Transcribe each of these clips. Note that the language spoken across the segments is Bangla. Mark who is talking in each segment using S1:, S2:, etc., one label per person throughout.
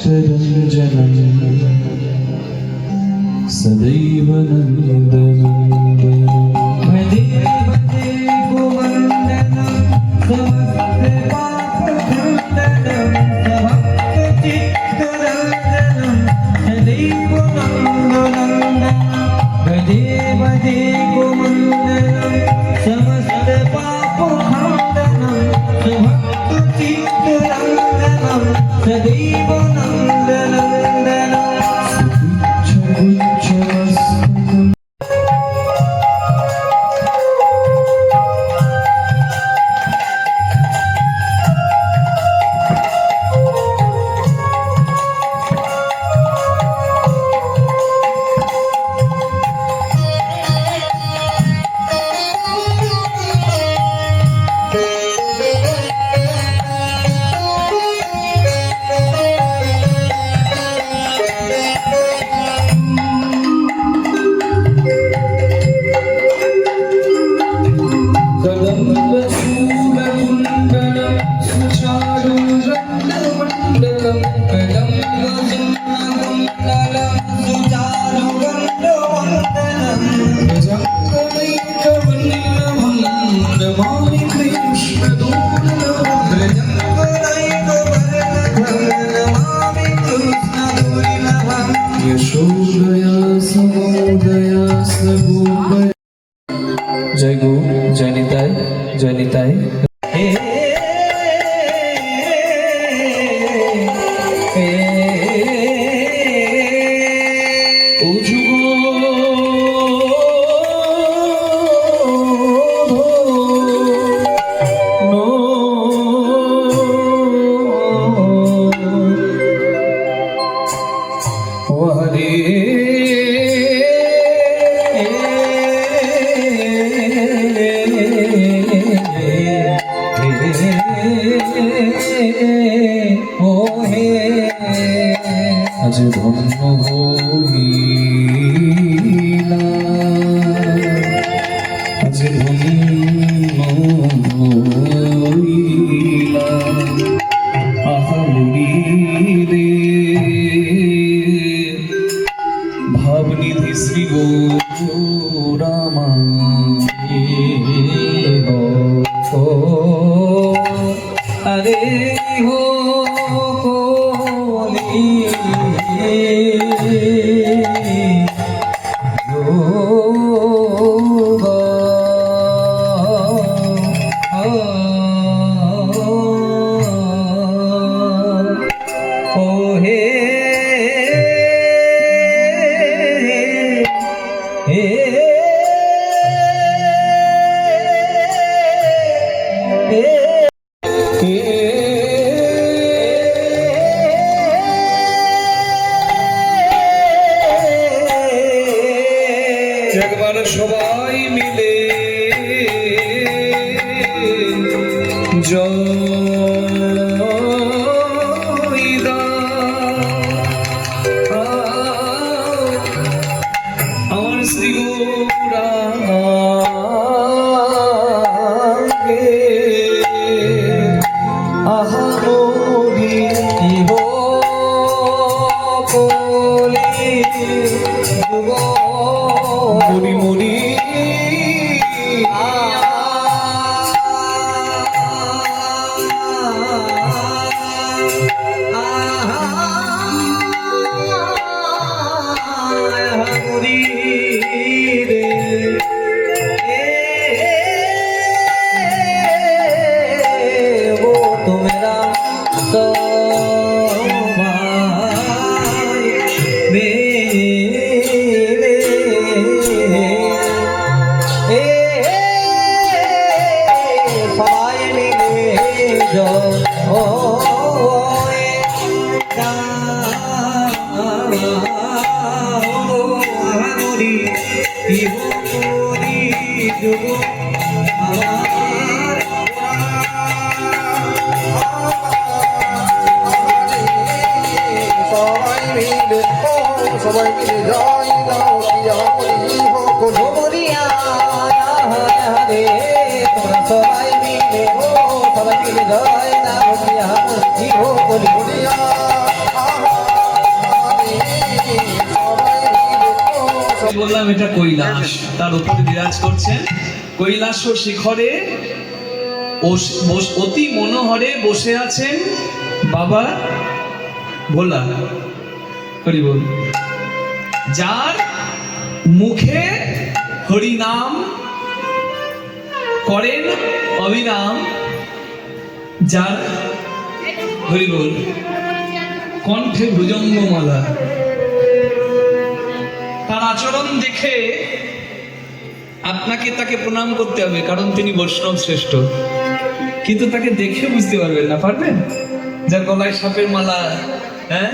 S1: चित्तरञ्जनं सदैव नन्दनन्दनं
S2: भजे भजे गोवर्धनं समस्तपापखण्डनं सभक्तचित्तरञ्जनं सदैव नन्दनन्दनं भजे भजे गोवर्धनं समस्तपापखण्डनं सभक्तचित्तरञ्जनं सदैव नन्दनन्दनं
S1: सुगुच्छगुच्छमस्तकम् जय गो जय निताई जय निताई आज धन्य हইলা आज धन्य হইলা আহা মুড়িরে ভাবনিধি শ্রী গৌরামা
S2: अरे हो
S1: একবার সবাই মিলে জয়দা আমার শ্রী গৌরাঙ্গে আহা মোরি মরি মরি
S3: সবাই মিলে জয় দাও প্রিয়া মরি হোক মরিয়া রে তোমরা সবাই মিলে জয় দাও প্রিয়া মরি হোক মরিয়া
S1: বললাম এটা কৈলাস, তার উপরে বিরাজ করছেন। কৈলাস ও শিখরে অতি মনোহরে বসে আছেন বাবা ভোলা, হরি বল, যার মুখে হরি নাম করেন অবিরাম, যার হরি বল কণ্ঠে ভুজঙ্গমালা। তার আচরণ দেখে আপনাকে তাকে প্রণাম করতে হবে, কারণ তিনি বৈষ্ণব শ্রেষ্ঠ। কিন্তু তাকে দেখে বুঝতে পারবেন না, পারবেন? যার গলায় সাপের মালা, হ্যাঁ,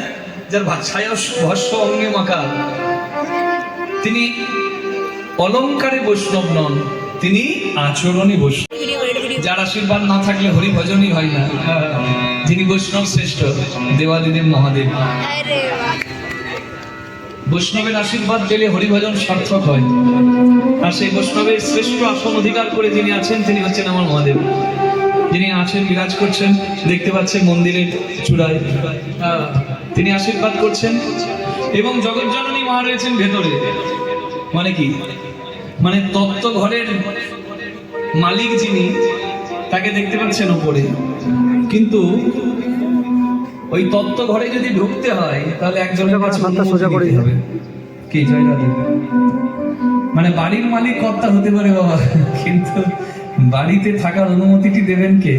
S1: যার ছায়া ভস্য অঙ্গে মাখা, তিনি অলংকারে বৈষ্ণব নন, তিনি আচরণে বৈষ্ণব। যার আশীর্বাদ না থাকলে হরি ভজনই হয় না। যিনি বৈষ্ণব শ্রেষ্ঠ, দেবাদিদেব মহাদেব। বৈষ্ণবের আশীর্বাদ পেলে হরিভজন সার্থক হয়। আর সেই বৈষ্ণবের শ্রেষ্ঠ আসন অধিকার করে যিনি আছেন, তিনি হচ্ছেন আমার মহাদেব। যিনি আছেন, বিরাজ করছেন, দেখতে পাচ্ছেন মন্দিরের চূড়ায়, তিনি আশীর্বাদ করছেন। এবং জগৎজননী মা রয়েছেন ভেতরে। মানে কি? মানে তত্ত্ব ঘরের মালিক যিনি, তাকে দেখতে পাচ্ছেন উপরে। কিন্তু ওই তত্ত্ব ঘরে যদি ঢুকতে হয়, তাহলে একজনের কাছে অনুমতি নিতে হবে। কি জয় দাদা? মানে বাড়ির মালিক কর্তা হতে পারে বাবা, কিন্তু বাড়িতে থাকার অনুমতিটি দেবেন কে?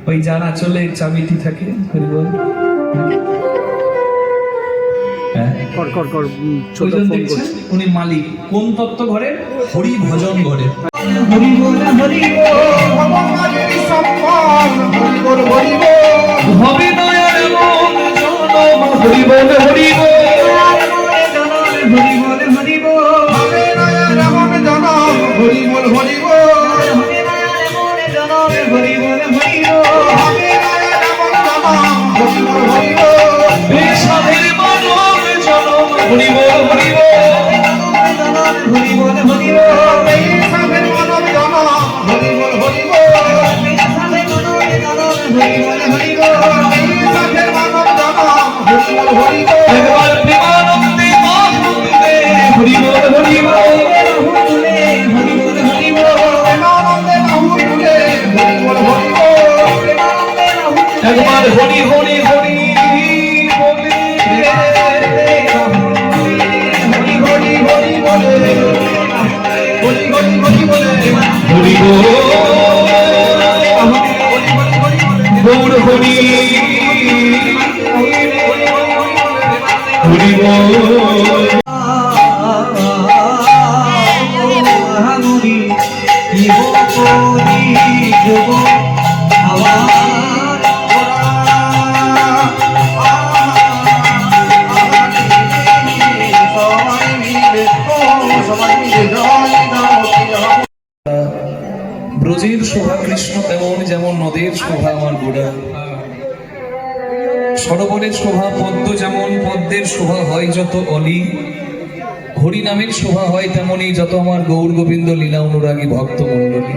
S1: ওই যার আঁচলে চাবিটি থাকে, হরি বল। উনি মালিক কোন তত্ত্ব ঘরে? হরি ভজন ঘরে।
S2: হরি বল হরি বল
S1: হবে নয়া এমন জনম, হরি বল হরি বল।
S2: হরি বল হরি বল
S3: হবে নয়া এমন জনম, হরি বল হরি বল।
S2: হরি বল হরি বল
S3: হবে নয়া এমন জনম, হরি বল হরি বল।
S1: বিষাদের মানব জনম, হরি বল হরি বল।
S2: হরি বল হরি বল
S3: এই সাধের মানব জনম, হরি বল হরি বল।
S2: হরি বল হরি বল
S3: এই সাধের মানব জনম, হরি বল হরি বল।
S1: একবার প্রেমানন্দে মহানন্দে, হরি বল হরি বল।
S2: হরি বল হরি বল
S3: প্রেমানন্দে বাহু তুলে, হরি বল হরি বল।
S1: একবার হরি হরি হরি বলে,
S3: হরি হরি হরি বলে, হরি হরি হরি বলে,
S1: হরি বল গৌর হরি, হরি বল।
S2: হরি যোগ
S3: সবাই মিলে, সবাই মিলে জয় দাও প্রিয়।
S1: ব্রজের শোভা কৃষ্ণ তেমন, যেমন নদের শোভা আমার গোড়া। সরোবরের শোভা পদ্ম, যেমন পদ্মের শোভা হয় যত অলি, হরি নামের শোভা হয় তেমনই যত আমার গৌর গোবিন্দ লীলা অনুরাগী ভক্ত মণ্ডলী।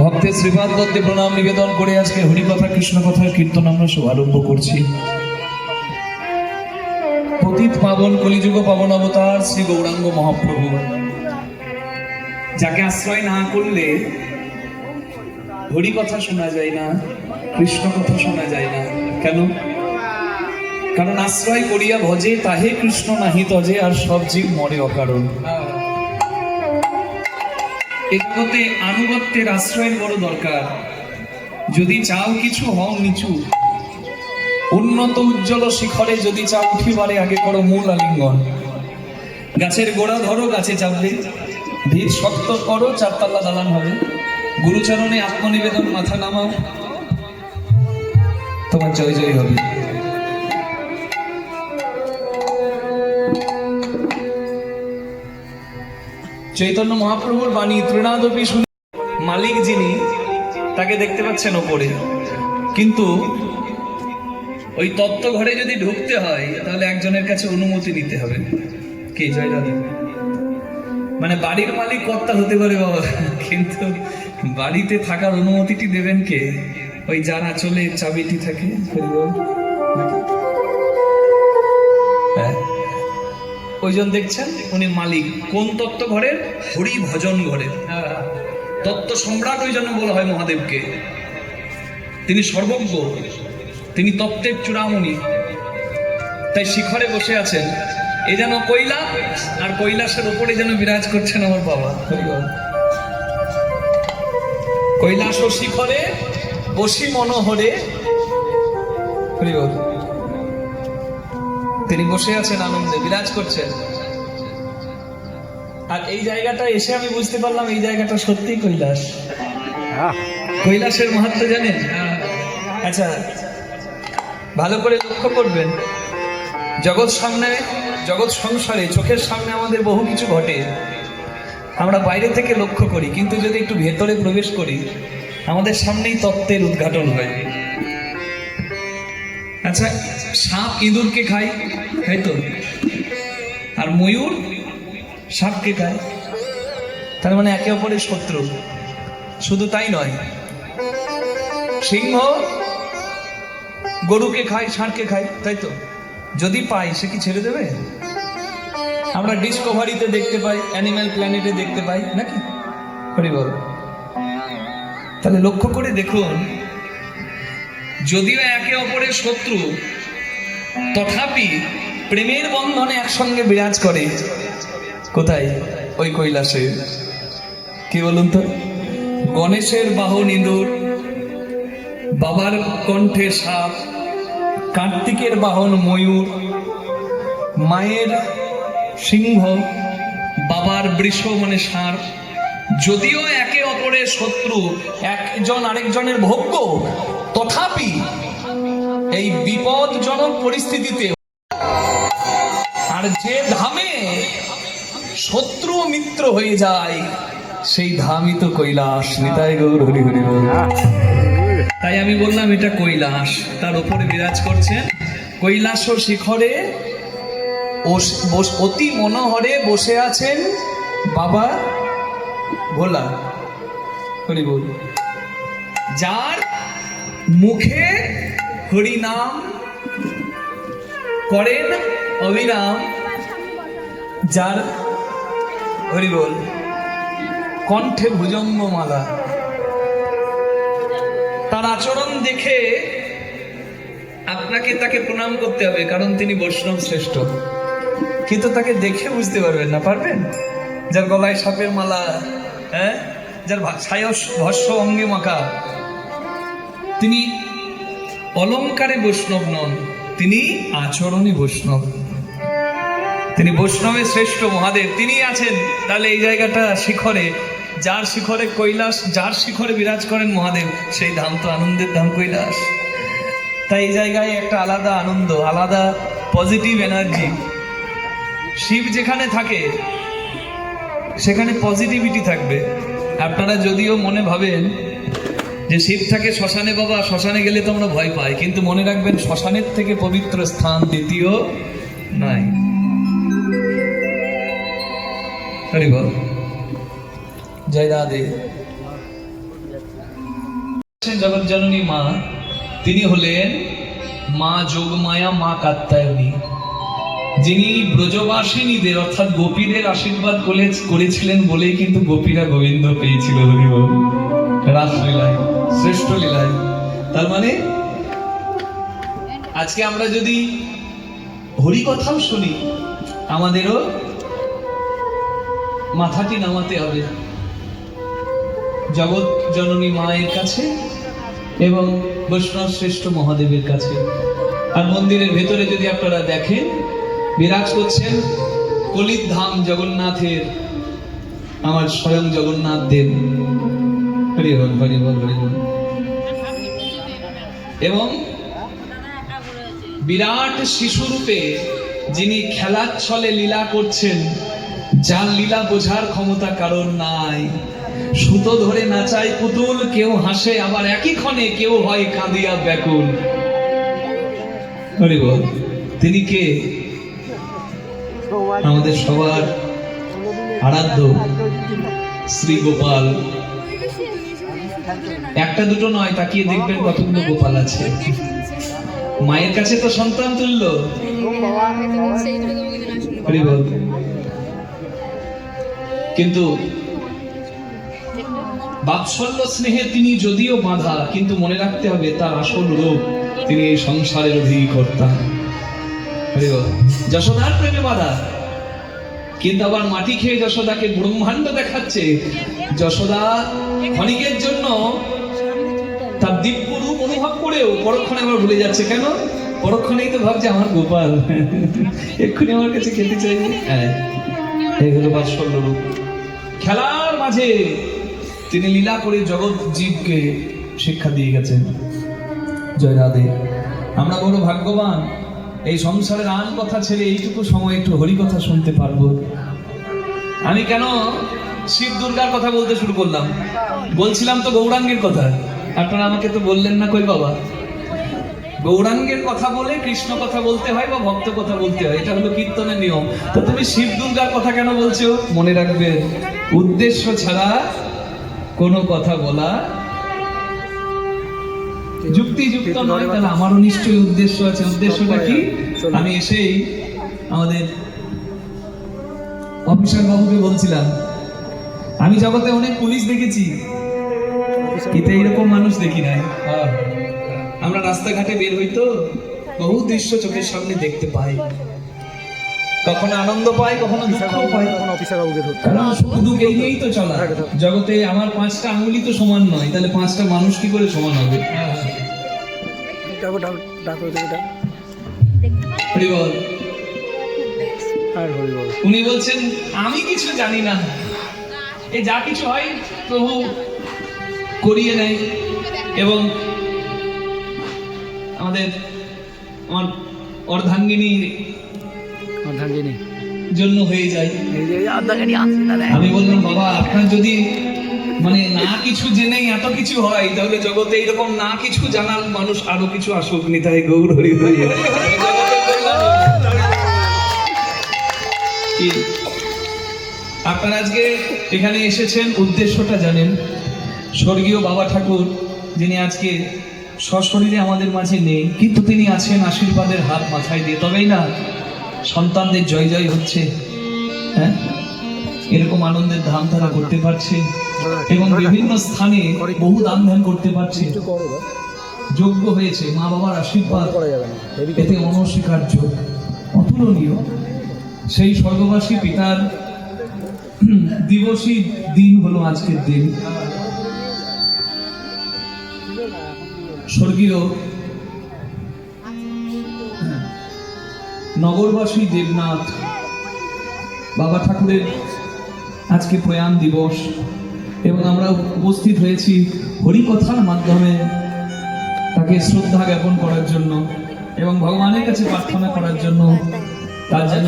S1: ভক্তের শ্রীপাদ দত্তে প্রণাম নিবেদন করে আজকে হরিকথা কৃষ্ণ কথার কীর্তন আমরা শুভারম্ভ করছি। পতিত পাবন কলিযুগ পাবন অবতার শ্রী গৌরাঙ্গ মহাপ্রভু, যাকে আশ্রয় না করলে হরি কথা শোনা যায় না, কৃষ্ণ কথা শোনা যায় না। কেন? কারণ আশ্রয় করিয়া ভজে তাহে কৃষ্ণ নাহি তজে, আর সব জীব মরে অকারণ। একতে আনুগত্যের আশ্রয়ের বড় দরকার। যদি চাও কিছু হও নিচু, উন্নত উজ্জ্বল শিখরে যদি চাও উঠিবারে, আগে করো মূল আলিঙ্গন। গাছের গোড়া ধরো, গাছে চাপবে, ভিত শক্ত করো, চারতলা দালান হবে। গুরুচরণে আত্মনিবেদন, মাথা নামাও, তোমার জয় জয় হবে। চৈতন্য মহাপ্রভুর বাণী তৃণাদপি শুনে মালিক যিনি, তাকে দেখতে পাচ্ছেন ওপরে। কিন্তু ওই তত্ত্ব ঘরে যদি ঢুকতে হয়, তাহলে একজনের কাছে অনুমতি নিতে হবে। কে? জয় দাদা। মানে বাড়ির মালিক কর্তা হতে পারে বাবা, কিন্তু বাড়িতে থাকার অনুমতিটি দেবেন কে? ওই যার আঁচলে চাবিটি থাকে, হরি বল। ওইজন দেখছেন উনি মালিক কোন তত্ত্ব ঘরের? হরি ভজন ঘরের। তত্ত্ব সম্রাট ওই জন্য বলা হয় মহাদেবকে। তিনি সর্বজ্ঞ, তিনি তত্ত্বের চূড়ামণি। তাই শিখরে বসে আছেন। এ যেন কৈলাস, আর কৈলাসের ওপরে যেন বিরাজ করছেন আমার বাবা। কৈলাস ও শিখরে বসি মনোহরে, তিনি বসে আছেন আনন্দে, বিরাজ করছেন। আর এই জায়গাটা এসে আমি বুঝতে পারলাম এই জায়গাটা সত্যি কৈলাস। কৈলাসের মাহাত্ম্য জানেন? আচ্ছা, ভালো করে লক্ষ্য করবেন। জগৎ সামনে, জগৎ সংসারে চোখের সামনে আমাদের বহু কিছু ঘটে, আমরা বাইরে থেকে লক্ষ্য করি, কিন্তু যদি একটু ভেতরে প্রবেশ করি আমাদের সামনেই তত্ত্বের উদ্ঘাটন হয়। আচ্ছা, সাপ ইঁদুরকে খায়, তাই তো? আর ময়ূর সাপকে খায়, তার মানে একে অপরের শত্রু। শুধু তাই নয়, সিংহ গরুকে খায়, ষাঁড়কে খায়, তাই তো? যদি পাই সে কি ছেড়ে দেবে? আমরা ডিসকভারিতে দেখতে পাই, অ্যানিম্যাল প্ল্যানেটে দেখতে পাই নাকি? হরি বল। তাহলে লক্ষ্য করে দেখুন, যদিও একে অপরের শত্রু, তথাপি প্রেমের বন্ধনে একসঙ্গে বিরাজ করে। কোথায়? ওই কৈলাসে। কি বলুন তো? গণেশের বাহন ইঁদুর, বাবার কণ্ঠে সাপ, কার্তিকের বাহন ময়ূর, মায়ের সিংহ, বাবার বৃষ মানে ষাঁড়। যদিও একে অপরের শত্রু, একজন আরেকজনের ভোগ্য, তথাপি এই বিপদজনক পরিস্থিতিতে আর যে ধামে শত্রু মিত্র হয়ে যায় সেই ধামই তো কৈলাস। নিতাই গৌর হরি হরি বল। তাই আমি বললাম এটা কৈলাস, তার উপরে বিরাজ করছেন। কৈলাস ও শিখরে অতি মনোহরে বসে আছেন বাবা ভোলা। হরি বল। যার মুখে হরি নাম করেন অবিরাম, যার হরি বল কণ্ঠে ভুজঙ্গমালা, তার আচরণ দেখে আপনাকে তাকে প্রণাম করতে হবে, কারণ তিনি বৈষ্ণব শ্রেষ্ঠ। কিন্তু তাকে দেখে বুঝতে পারবেন না, পারবেন? যার গলায় সাপের মালা, হ্যাঁ, যার ভস্য অঙ্গে মাখা, তিনি অলঙ্কারে বৈষ্ণব নন, তিনি আচরণে বৈষ্ণব। তিনি বৈষ্ণবের শ্রেষ্ঠ মহাদেব, তিনি আছেন। তাহলে এই জায়গাটা শিখরে, যার শিখরে কৈলাস, যার শিখরে বিরাজ করেন মহাদেব, সেই ধাম তো আনন্দের ধাম কৈলাস। তাই এই জায়গায় একটা আলাদা আনন্দ, আলাদা পজিটিভ এনার্জি। শিব যেখানে থাকে সেখানে পজিটিভিটি থাকবে। আপনারা যদিও মনে ভাবেন যে শিব থাকে শ্মশানে, বাবা শ্মশানে গেলে তো আমরা ভয় পাই, কিন্তু মনে রাখবেন শ্মশানের থেকে পবিত্র স্থান দ্বিতীয় নাই। হরি বল। জয় রাধে। জগৎ জননী মা, তিনি হলেন মা যোগমায়া, মা কাত্যায়নী, যিনি ব্রজবাসিনীদের অর্থাৎ গোপীদের আশীর্বাদ করেছিলেন বলেই কিন্তু গোপীরা গোবিন্দ পেয়েছিল। হরি বল। রাসলীলায়, শ্রেষ্ঠ লীলায়। তার মানে আজকে আমরা যদি হরি কথাও শুনি, আমাদেরও মাথাটি নামাতে হবে জগৎ জননী মায়ের কাছে এবং বৈষ্ণব শ্রেষ্ঠ মহাদেবের কাছে। আর মন্দিরের ভেতরে যদি আপনারা দেখেন, বিরাজ করছেন কলির ধাম জগন্নাথের আমার স্বয়ং জগন্নাথ দেব। হরি বল, হরি বল, হরি বল। এবং বিরাট শিশুরূপে যিনি খেলার ছলে লীলা করছেন, যার লীলা বোঝার ক্ষমতা কারণ নাই। সুতো ধরে নাচায় পুতুল, কেউ হাসে আবার একই ক্ষণে কেউ হয় কাঁদিয়া ব্যাকুল। হরি বল। তিনি কে? আমাদের সবার আরাধ্য শ্রী গোপাল। একটা দুটো নয়, তাকিয়ে দেখবেন কতগুলো গোপাল আছে। মায়ের কাছে তো সন্তান তুল্য। হরি বল। কিন্তু বাৎসল্য স্নেহে তিনি যদিও বাঁধা, কিন্তু মনে রাখতে হবে তার আসল রূপ তিনি এই সংসারের অধিকর্তা। হরি বল। যশোদার প্রেমে বাঁধা, কিন্তু আবার মাটি খেয়ে যশোদাকে ব্রহ্মাণ্ড দেখাচ্ছে। যশোদা ক্ষণিকের জন্য তার দিব্য রূপ অনুভব করেও পরক্ষণে আবার ভুলে যাচ্ছে। কেন? পরক্ষণেই তো ভাবছে আমার গোপাল এক্ষুনি আমার কাছে খেতে চাইবে। এই হলো বাৎসল্য রূপ। খেলার মাঝে তিনি লীলা করে জগৎ জীবকে শিক্ষা দিয়ে গেছেন। জয় রাধে। আমরা বড় ভাগ্যবান, এই সংসারের আন কথা ছেড়ে এইটুকু সময় একটু হরি কথা শুনতে পারবো। আমি কেন শিব দুর্গার কথা বলতে শুরু করলাম? বলছিলাম তো গৌরাঙ্গের কথা। আপনারা আমাকে তো বললেন না কই বাবা, গৌরাঙ্গের কথা বলে কৃষ্ণ কথা বলতে হয় বা ভক্ত কথা বলতে হয়, এটা হলো কীর্তনের নিয়ম। তো তুমি শিব দুর্গার কথা কেন বলছো? মনে রাখবে, উদ্দেশ্য ছাড়া কোনো কথা বলা যুক্তিযুক্ত নয়। তাহলে আমারও নিশ্চয়ই উদ্দেশ্য আছে। উদ্দেশ্যটা কি? আমি এসেই আমাদের অফিসার বাবুকে বলছিলাম, আমি জগতে অনেক পুলিশ দেখেছি, কিন্তু এইরকম মানুষ দেখি নাই। আমরা রাস্তাঘাটে বের হইতো, বহু দৃশ্য চোখের সামনে দেখতে পাই, কখনো আনন্দ পাই, কখনো দুঃখ পাই। কারণ শুধু এই নিয়েই তো চলা জগতে। আমার 5টা আঙুলি তো সমান নয়, তাহলে 5টা মানুষ কি করে সমান হবে? হরি বল। উনি বলছেন আমি কিছু জানি না, এ যা কিছু হয় প্রভু করিয়ে নেয়, এবং আমার অর্ধাঙ্গিনী জন্য হয়ে যায়। আমি বললাম বাবা, আপনার যদি মানে না কিছু জেনেই এত কিছু হয়, তাহলে জগতে এইরকম না কিছু জানার মানুষ আরো কিছু আসুক। নিতাই গৌর হরি হরি। আপনারা আজকে এখানে এসেছেন, উদ্দেশ্যটা জানেন। স্বর্গীয় বাবা ঠাকুর, যিনি আজকে সশরীরে আমাদের মাঝে নেই, কিন্তু তিনি আছেন আশীর্বাদের হাত মাথায় দিয়ে। তবেই না সন্তানদের জয় জয় হচ্ছে। হ্যাঁ, এরকম আনন্দের ধাম তারা করতে পারছে, এবং বিভিন্ন স্থানে বহু দান ধ্যান করতে পারছে। যোগ্য হয়েছে মা বাবার আশীর্বাদ, এতে অনস্বীকার্য, অতুলনীয়। সেই স্বর্গবাসী পিতার দিবসী দিন হলো আজকের দিন। স্বর্গীয় নগরবাসী দেবনাথ বাবা ঠাকুরের আজকে প্রয়াণ দিবস, এবং আমরা উপস্থিত হয়েছি হরিকথার মাধ্যমে তাকে শ্রদ্ধা জ্ঞাপন করার জন্য এবং ভগবানের কাছে প্রার্থনা করার জন্য তার যেন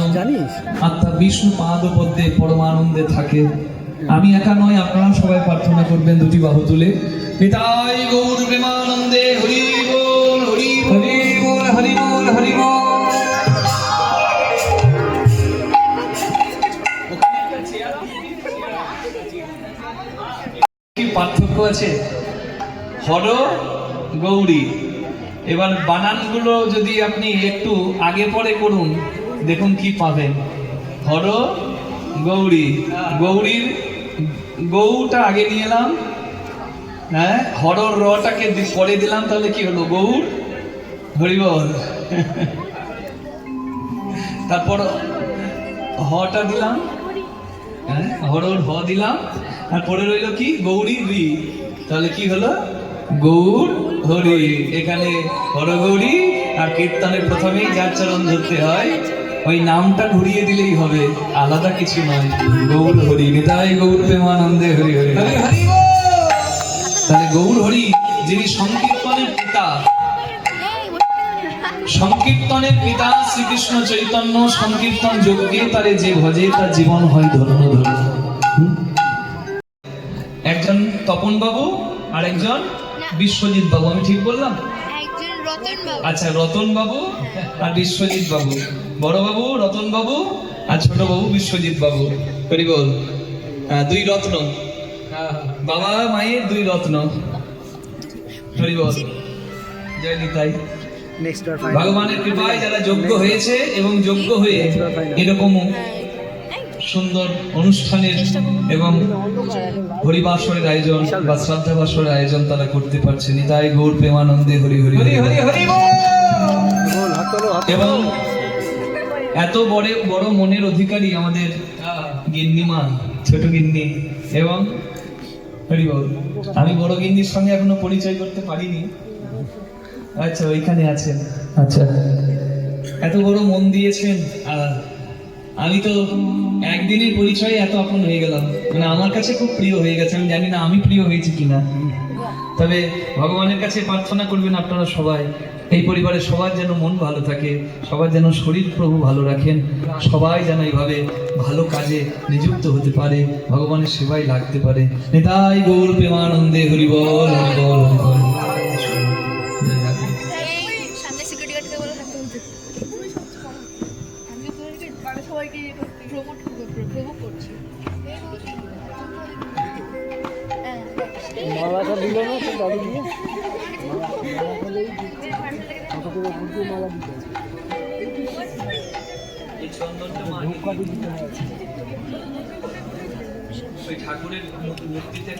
S1: আত্মা বিষ্ণু পাদপদ্মে পরমানন্দে থাকে। আমি একা নয়, আপনারা সবাই প্রার্থনা করবেন দুটি বাহু তুলে। নিতাই গৌর প্রেমানন্দে হরি বল, হরি হরি বল, হরি বল, হরি বল। কি পার্থক্য আছে? হর গৌরী। এবার বানানগুলো যদি আপনি একটু আগে পরে করুন, দেখুন কি পাবেন। হর গৌরী, গৌরীর গৌটা আগে নিয়ে এলাম, হ্যাঁ, হর রটাকে পরে দিলাম, তাহলে কি হলো? গৌর হরি বল। তারপর হটা দিলাম, হ্যাঁ, হরর হ দিলাম, আর পরে রইল কি? গৌরী রি, তাহলে কি হলো? গৌর হরি। এখানে হর গৌরী, আর কীর্তনের প্রথমেই যার চরণ ধরতে হয়, ওই নামটা ঘুরিয়ে দিলেই হবে, আলাদা কিছু নয়। গৌর হরি। নিতাই গৌর প্রেমানন্দে হরি হরি। তাহলে গৌর হরি, যিনি সংকীর্তনের পিতা, সংকীর্তনের পিতা শ্রীকৃষ্ণ চৈতন্য, সংকীর্তন যজ্ঞে তারে যে ভজে তার জীবন হয় ধন্য ধন্য। একজন তপন বাবু আর একজন বিশ্বজিৎ বাবু, আমি ঠিক বললাম? আচ্ছা, রতন বাবু আর বিশ্বজিৎ বাবু। বড় বাবু রতন বাবু আর ছোট বাবু বিশ্বজিৎ বাবু। হরি বল। দুই রত্ন, বাবা মায়ের দুই রত্ন। হরি বল। জয় নিতাই। ভগবানের কৃপায় যারা যোগ্য হয়েছে এবং যোগ্য হয়ে এরকম সুন্দর অনুষ্ঠানের এবং হরিবাসরের আয়োজন বা শ্রদ্ধাবাসরের আয়োজন তারা করতে পারছে নিতাই গৌর প্রেমানন্দে হরি হরি
S2: হরি হরি হরি বল।
S1: এবং এত বড় বড় মনের অধিকারী আমাদের গিন্নিমা, ছোট গিন্নি এবং হরি বল। আমি বড় গিন্নির সঙ্গে এখনো পরিচয় করতে পারিনি। আচ্ছা ওইখানে আছেন। আচ্ছা এত বড় মন দিয়েছেন। আমি তো একদিনের পরিচয় এত আপন হয়ে গেলাম, মানে আমার কাছে খুব প্রিয় হয়ে গেছে। আমি জানি না আমি প্রিয় হয়েছি কিনা, তবে ভগবানের কাছে প্রার্থনা করবেন আপনারা সবাই এই পরিবারের সবার যেন মন ভালো থাকে, সবার যেন শরীর প্রভু ভালো রাখেন, সবাই যেন এইভাবে ভালো কাজে নিযুক্ত হতে পারে, ভগবানের সেবায় লাগতে পারে। নিতাই গৌর প্রেমানন্দে হরি বল হরি বল হরি বল।
S4: সামনে সিকিউরিটি গার্ডকে বলে থাকতে হচ্ছে আমি মানে সবাইকে প্রমোট করছি
S3: মালাটা দিল না তো দাদু দিয়ে
S1: এই চন্দনটা ওই ঠাকুরের মূর্তিতে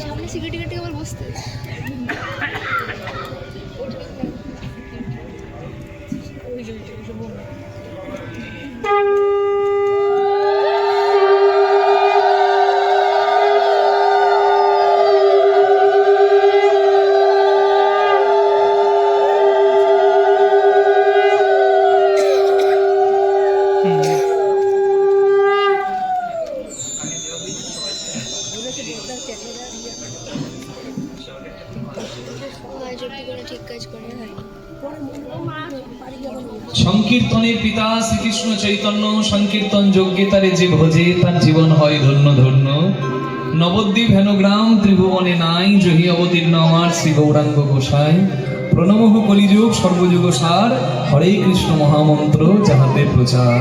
S4: সামনে সিকিউরিটি গার্ডকে বল বসতে ঠিক কাজ করে হয়
S1: সংকীর্তনের পিতা শ্রীকৃষ্ণ চৈতন্য সংকীর্তন যজ্ঞে তারে যে ভজে তার জীবন হয় ধন্য ধন্য। নবদ্বীপ হেনগ্রাম ত্রিভুবনে নাই জহি অবতীর্ণ আমার শ্রী গৌরাঙ্গ গোসাই। প্রণমঃ কলিযুগ সর্বযুগ সার হরে কৃষ্ণ মহামন্ত্র যাহাতে প্রচার।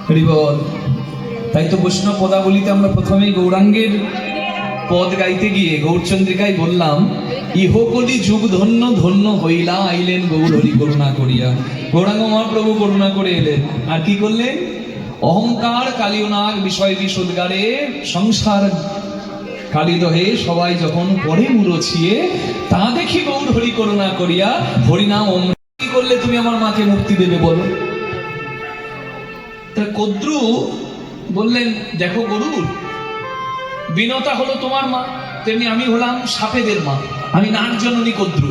S1: হরি বল। তাই তো বৈষ্ণব পদাবলিতে আমরা প্রথমেই গৌরাঙ্গের পদ গাইতে গিয়ে গৌরচন্দ্রিকায় বললাম ইহকলি যুগ ধন্য ধন্য হইলা আইলেন গৌর হরি করুণা করিয়া। গৌরাঙ্গ মহাপ্রভু করুণা করে এলেন আর কি করলেন? অহংকার কালিয়নাগ বিষয় বিশুদ্গারে সংসার কালিদহে সবাই যখন পরে মুরছিয়ে তা দেখি গৌর হরি করুণা করিয়া হরিনাম কি করলে তুমি আমার মাকে মুক্তি দেবে বলো? কদ্রু বললেন দেখো গরুর বিনতা হলো তোমার মা, তেমনি আমি হলাম সাপেদের মা, আমি নাগ জননী কদ্রু।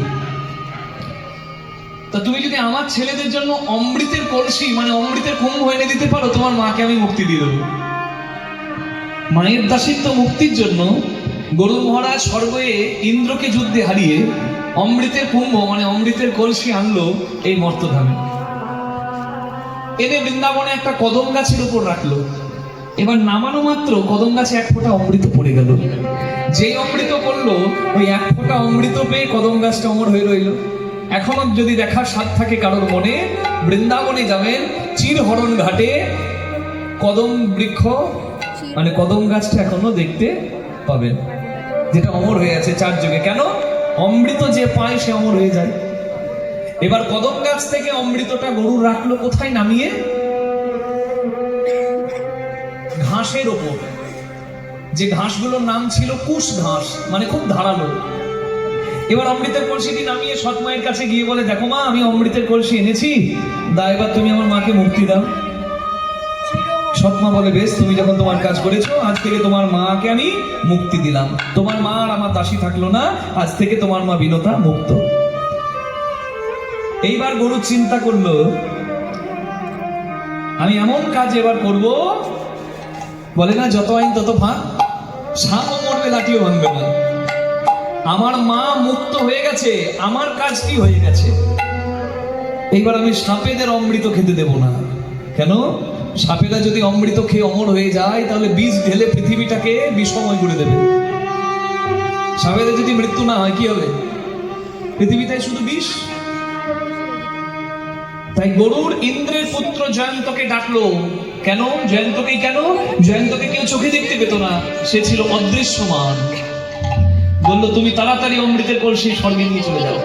S1: তা তুমি যদি আমার ছেলেদের জন্য অমৃতের কলসি মানে অমৃতের কুম্ভ এনে দিতে পারো, তোমার মাকে আমি মুক্তি দিয়ে দেবো। মায়ের দাসিত্ব মুক্তির জন্য গরু মহারাজ স্বর্গে ইন্দ্রকে যুদ্ধে হারিয়ে অমৃতের কুম্ভ মানে অমৃতের কলসি আনলো এই মর্তধামে, এনে বৃন্দাবনে একটা কদম গাছের উপর রাখলো। এবার নামানো মাত্র কদম গাছে এক ফোঁটা অমৃত পড়ে গেল। যেই অমৃত পড়লো ওই এক ফোঁটা অমৃত পেয়ে কদম গাছটা অমর হয়ে রইল। এখনো যদি দেখার স্বাদ থাকে কারোর মনে, বৃন্দাবনে যাবেন চিরহরণ ঘাটে কদম বৃক্ষ মানে কদম গাছটা এখনো দেখতে পাবেন, যেটা অমর হয়ে আছে চার যুগে। কেন? অমৃত যে পায় সে অমর হয়ে যায়। এবার কদম গাছ থেকে অমৃতটা গরু রাখলো কোথায়? নামিয়ে ঘাসের ওপর, যে ঘাসগুলোর নাম ছিল কুশ ঘাস, মানে খুব ধারালো। এবার অমৃতের কলসিটি নামিয়ে সৎ মায়ের কাছে গিয়ে বলে দেখো মা আমি অমৃতের কলসি এনেছি, দা এবার তুমি আমার মাকে মুক্তি দাও। সৎ মা বলে বেশ, তুমি যখন তোমার কাজ করেছো আজ থেকে তোমার মাকে আমি মুক্তি দিলাম, তোমার মা আর আমার দাসী থাকলো না, আজ থেকে তোমার মা বিনতা মুক্ত। এইবার গরু চিন্তা করলো আমি এমন কাজ এবার করব, বলে না যত আইন তত ভাঙ, সাপও মরবে লাঠিও ভাঙবে না। আমার মা মুক্ত হয়ে গেছে, আমার কাজ কি হয়ে গেছে? এইবার আমি সাপেদের অমৃত খেতে দেব না। কেন? সাপেরা যদি অমৃত খেয়ে অমর হয়ে যায় তাহলে বিষ ঢেলে পৃথিবীটাকে বিষময় করে দেবে। সাপেদের যদি মৃত্যু না হয় কি হবে? পৃথিবীতে শুধু বিষ। তাই গরুর ইন্দ্রের পুত্র জয়ন্তকে ডাকলো। কেন জয়ন্তকে? কেন জয়ন্তকে কেউ চোখে দেখতে পেত না, সে ছিল অদৃশ্যমান। বললো তুমি তাড়াতাড়ি অমৃতের কলসি স্বর্গে নিয়ে চলে যাও,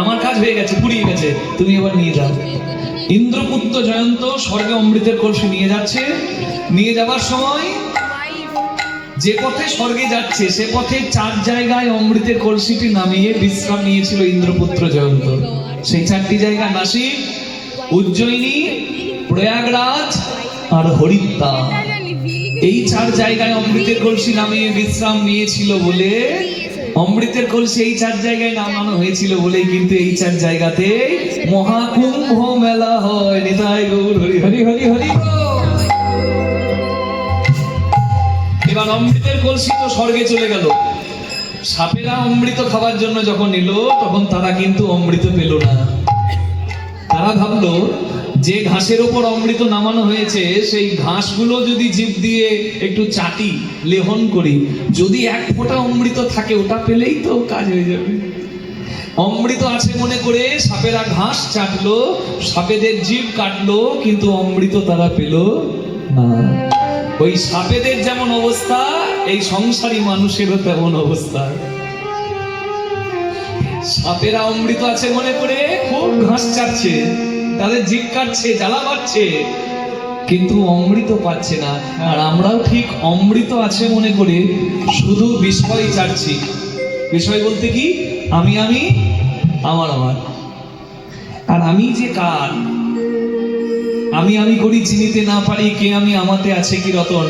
S1: আমার কাজ হয়ে গেছে, পুড়িয়ে গেছে, তুমি এবার নিয়ে যাও। ইন্দ্রপুত্র জয়ন্ত স্বর্গে অমৃতের কলসি নিয়ে যাচ্ছে। নিয়ে যাবার সময় যে পথে স্বর্গে যাচ্ছে সে পথে 4 জায়গায় অমৃতের কলসিটি নামিয়ে বিশ্রাম নিয়েছিল ইন্দ্রপুত্র জয়ন্ত। সেই 4টি জায়গা নাসিক, উজ্জয়িনী, প্রয়াগরাজ আর হরিদ্বার। এই 4 জায়গায় অমৃতের কলসি নামিয়ে বিশ্রাম নিয়েছিল বলে, অমৃতের কলসি এই 4 জায়গায় নামানো হয়েছিল বলেই কিন্তু এই 4 জায়গাতে মহাকুম্ভ মেলা হয়। নিতাই গৌর হরি হরি হরি হরি বল। এবার অমৃতের কলসি তো স্বর্গে চলে গেল। সাপেরা অমৃত খাবার জন্য যখন এলো তখন তারা কিন্তু অমৃত পেল না। তারা ভাবলো যে ঘাসের ওপর অমৃত নামানো হয়েছে সেই ঘাসগুলো যদি জিভ দিয়ে একটু চাটি, লেহন করি, যদি 1 ফোঁটা অমৃত থাকে ওটা পেলেই তো কাজ হয়ে যাবে। অমৃত আছে মনে করে সাপেরা ঘাস চাটলো, সাপেদের জিভ কাটলো, কিন্তু অমৃত তারা পেল না। ওই সাপেদের যেমন অবস্থা এই সংসারী মানুষেরও তেমন অবস্থা। সাপেরা অমৃত আছে মনে করে খুব ঘাস চাটছে, তাদের জিভ কাটছে, জ্বালা বাড়ছে, কিন্তু অমৃত পাচ্ছে না। আর আমরাও ঠিক অমৃত আছে মনে করে শুধু বিষয় চাটছি। বিষয় বলতে কি? আমি আমি, আমার আমার। আর আমি যে কার, আমি আমি করি চিনিতে না পারি কে আমি, আমাতে আছে কি রতন।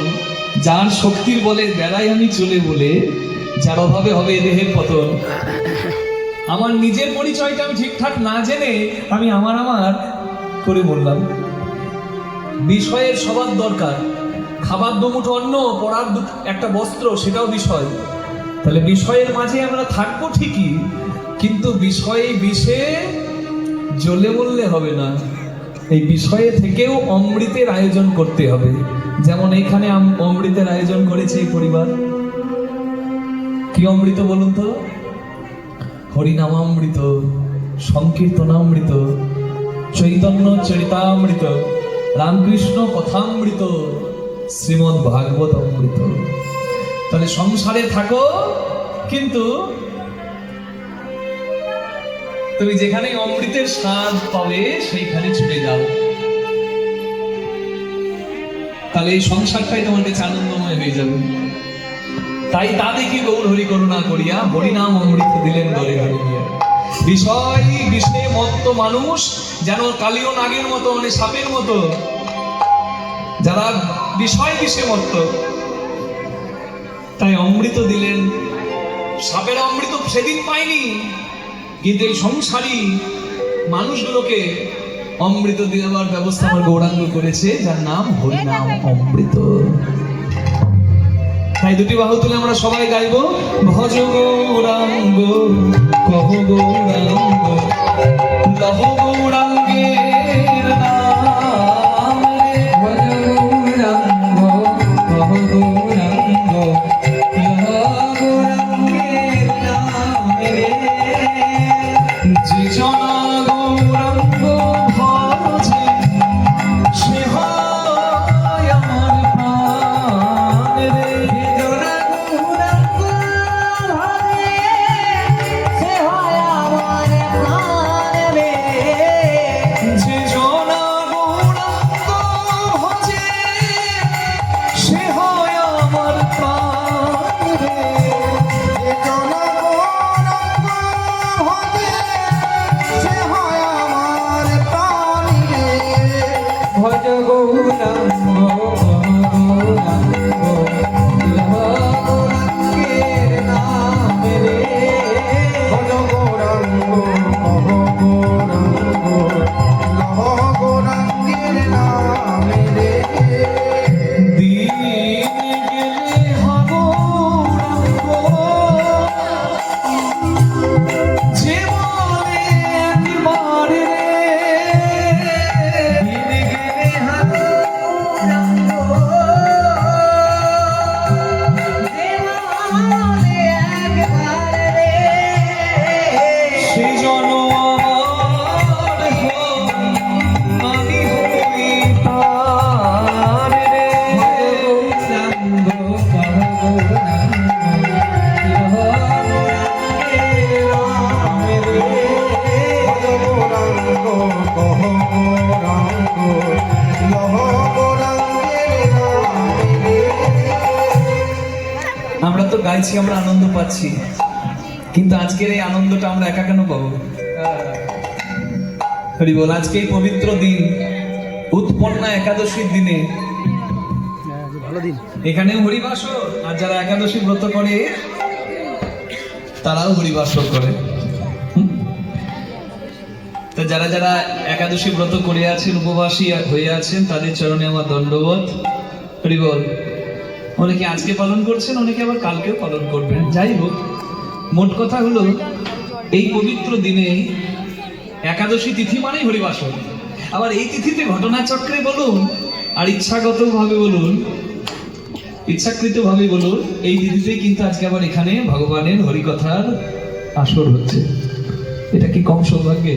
S1: যার শক্তির বলে বেড়াই আমি চলে বলে, যার অভাবে হবে এ দেহের পতন। আমার নিজের পরিচয়টা আমি ঠিকঠাক না জেনে আমি আমার আমার করে বললাম। বিষয়ের সবার দরকার, খাবার দুমুঠো অন্ন, পরার একটা বস্ত্র, সেটাও বিষয়। তাহলে বিষয়ের মাঝে আমরা থাকবো ঠিকই, কিন্তু বিষয়ে বিষে জ্বলে বললে হবে না। এই বিষয়ে থেকেও অমৃতের আয়োজন করতে হবে। যেমন এইখানে অমৃতের আয়োজন করেছে এই পরিবার। কি অমৃত বলুন তো? হরিনামামৃত, সংকীর্তনামৃত, চৈতন্য চরিতামৃত, রামকৃষ্ণ কথামৃত, শ্রীমদ্ ভাগবত অমৃত। তাহলে সংসারে থাকো, কিন্তু তুমি যেখানে অমৃতের স্বাদ পাবে সেইখানে ছুটে যাও। তাহলে এই সংসারটাই তোমার কাছে আনন্দময় হয়ে যাবে। তাই তা দেখি গৌর হরি করুণা করিয়া হরিনাম অমৃত দিলেন দরে ধরিয়া। বিষয় বিষে মত্ত মানুষ যেন কালিও নাগের মতো, মানে সাপের মতো, যারা বিষয় বিষে মত্ত, তাই অমৃত দিলেন। সাপের অমৃত সেদিন পায়নি, কিন্তু এই সংসারী মানুষগুলোকে অমৃত দেওয়ার ব্যবস্থা আমার গৌরাঙ্গ করেছে, যার নাম হরিনাম অমৃত। তাই 2টি বাহু তুলে আমরা সবাই গাইবো, ভজ গৌরাঙ্গ কহ গৌরাঙ্গ লহ গৌরাঙ্গের নাম রে। ভজ গৌরাঙ্গ কহ গৌরাঙ্গ লহ গৌরাঙ্গের নাম রে। যে জনা গৌরাঙ্গ ভজে সে হয় আমার প্রাণ রে।
S2: পারে রে
S1: সেজন্য আমার হোক, আমি হই তার রে।
S2: গৌরাঙ্গ
S1: আমরা তো গাইছি, আমরা আনন্দ পাচ্ছি, কিন্তু আজকের এই আনন্দটা আমরা একা কেন পাবো? হরি বল। আজকে এই পবিত্র দিন, উৎপন্না একাদশীর দিনে এখানেও হরিবাসর, আর যারা একাদশী ব্রত করে তারাও হরিবাসর করে। তো যারা যারা একাদশী ব্রত করে আছেন, উপবাসী হয়ে আছেন, তাদের চরণে আমার দণ্ডবোধ। হরি বল। অনেকে আজকে পালন করছেন, অনেকে আবার কালকেও পালন করবেন। যাই হোক, মোট কথা হলো এই পবিত্র দিনে একাদশী তিথি মানেই হরিবাসর। আবার এই তিথিতে ঘটনাচক্রে বলুন আর ইচ্ছাগত ভাবে বলুন, ইচ্ছাকৃত ভাবে বলুন, এই তিথিতে কিন্তু আজকে আবার এখানে ভগবানের হরিকথার আসর হচ্ছে। এটা কি কম সৌভাগ্যে?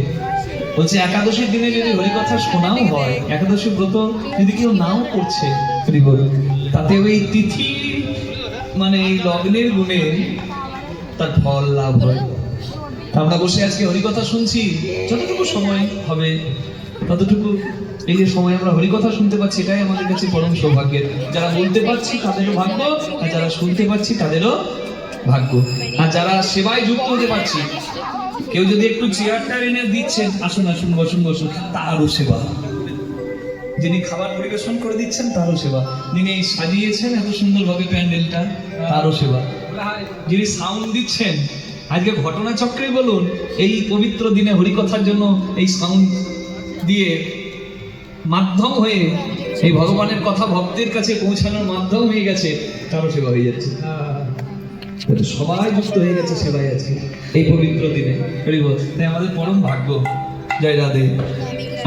S1: বলছে একাদশীর দিনে যদি হরিকথা শোনাও হয়, একাদশী ব্রত যদি কেউ নাও করছে, হরি বল, তাতে ওই তিথি মানে এই লগ্নের গুণে তার ফল লাভ হয়। আমরা বসে আজকে হরিকথা শুনছি, যতটুকু সময় হবে ততটুকু এই যে সময় আমরা হরিকথা শুনতে পাচ্ছি, এটাই আমাদের কাছে পরম সৌভাগ্যের। যারা বলতে পারছি তাদেরও ভাগ্য, আর যারা শুনতে পাচ্ছি তাদেরও ভাগ্য। আর যারা সেবায় যুক্ত হতে পারছি, কেউ যদি একটু চেয়ারটা এনে দিচ্ছেন, আসুন আসুন বসুন বসুন, তারও সেবা। যিনি খাবার পরিবেশন করে দিচ্ছেন তারও সেবা। যিনি এই সাজিয়েছেন এত সুন্দরভাবে প্যান্ডেলটা, তারও সেবা। যিনি সাউন্ড দিচ্ছেন, আজকে ঘটনাচক্রে বলুন, এই পবিত্র দিনে হরিকথার জন্য এই সাউন্ড দিয়ে মাধ্যম হয়ে এই ভগবানের কথা ভক্তের কাছে পৌঁছানোর মাধ্যম হয়ে গেছে, তারও সেবা হয়ে যাচ্ছে। সবাই যুক্ত হয়ে গেছে সেবাই আছে এই পবিত্র দিনে। হরি বল। তাই আমাদের পরম ভাগ্য। জয় রাধে।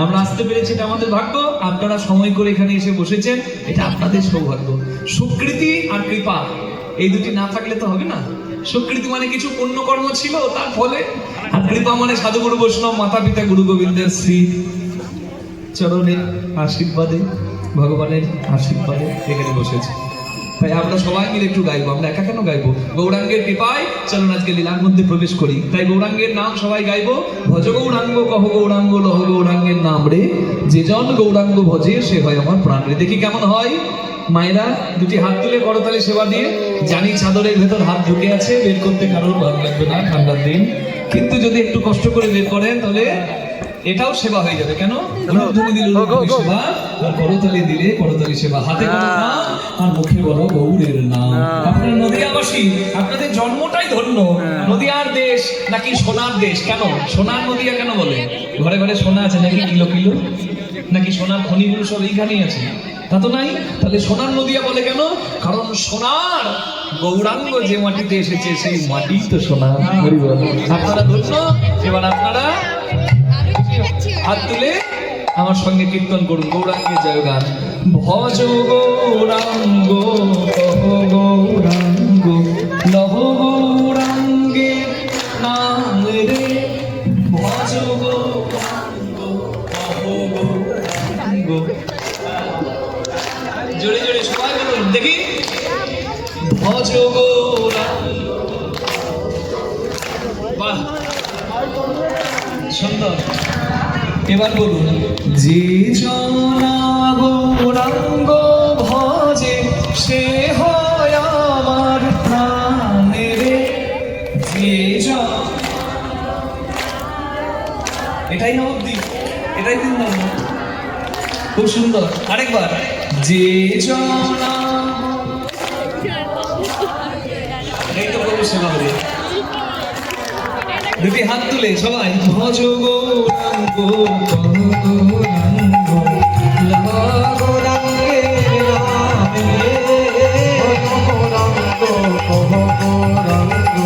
S1: আমরা আসতে পেরেছি, এটা আমাদের ভাগ্য। আপনারা সময় করে এখানে এসে বসেছেন, এটা আপনাদের সৌভাগ্য। সুকৃতি আর কৃপা, এই দুটি না থাকলে তো হবে না। সুকৃতি মানে কিছু পুণ্যকর্ম ছিল, তার ফলে, আর কৃপা মানে সাধুগুরু বৈষ্ণব মাতা পিতা গুরু গোবিন্দের শ্রী চরণের আশীর্বাদে, ভগবানের আশীর্বাদে এখানে বসেছে। তাই আমরা সবাই মিলে একটু গাইবো। আমরা একা কেন গাইবো? গৌরাঙ্গের কৃপায় চলুন আজকে লীলার মধ্যে প্রবেশ করি। তাই গৌরাঙ্গের নাম সবাই গাইবো। ভজ গৌরাঙ্গ কহ গৌরাঙ্গ লহ গৌরাঙ্গের নাম রে, যে জন গৌরাঙ্গ ভজে সে হয় আমার প্রাণ রে। দেখি কেমন হয়। মায়েরা দুটি হাত তুলে করতালি সেবা দিয়ে, জানি চাদরের ভেতর হাত ঢুকে আছে, বের করতে কারোর ভালো লাগবে না ঠান্ডার দিন, কিন্তু যদি একটু কষ্ট করে বের করেন তাহলে এটাও সেবা হয়ে যাবে। কেন? তুমি দিলে সেবা, আর করতালি দিলে করতালি সেবা। হাতে বলো নাম আর মুখে বলো গৌরের নাম। আপনারা নদিয়াবাসী, আপনাদের জন্মটাই ধন্য। নদিয়ার দেশ নাকি সোনার দেশ? কেন সোনার নদিয়া কেন বলে? ঘরে ঘরে সোনা আছে নাকি কিলো কিলো? নাকি সোনার খনিগুলো সব এইখানেই আছে? তা তো নাই। তাহলে সোনার নদিয়া বলে কেন? কারণ সোনার গৌরাঙ্গ যে মাটিতে এসেছে সেই মাটি তো সোনা। আপনারা ধন্য। এবার আপনারা হাত তুলে আমার সঙ্গে কীর্তন করুন গৌরাঙ্গের জয়গান। ভজ গৌরাঙ্গ কহ গৌরাঙ্গ লহ গৌরাঙ্গের নাম রে, ভজ গৌরাঙ্গ কহ গৌরাঙ্গ। জোরে জোরে সবাই বলুন দেখি। ভজ গৌরাঙ্গ। বাহ, সুন্দর। এবার বলুন, যে জনা গৌরাঙ্গ ভজে সে হয় আমার প্রাণ রে, যে জন। এটাই নবদ্বীপ, এটাই বৃন্দাবন। খুব সুন্দর। আরেকবার, যে জনা। এই তো প্রভু সেবা হবে। দুটি হাত তুলে সবাই ভজ গৌরাঙ্গ কহ গৌরাঙ্গ লহ
S2: গৌরাঙ্গের নাম রে, গৌরাঙ্গ কহ গৌরাঙ্গ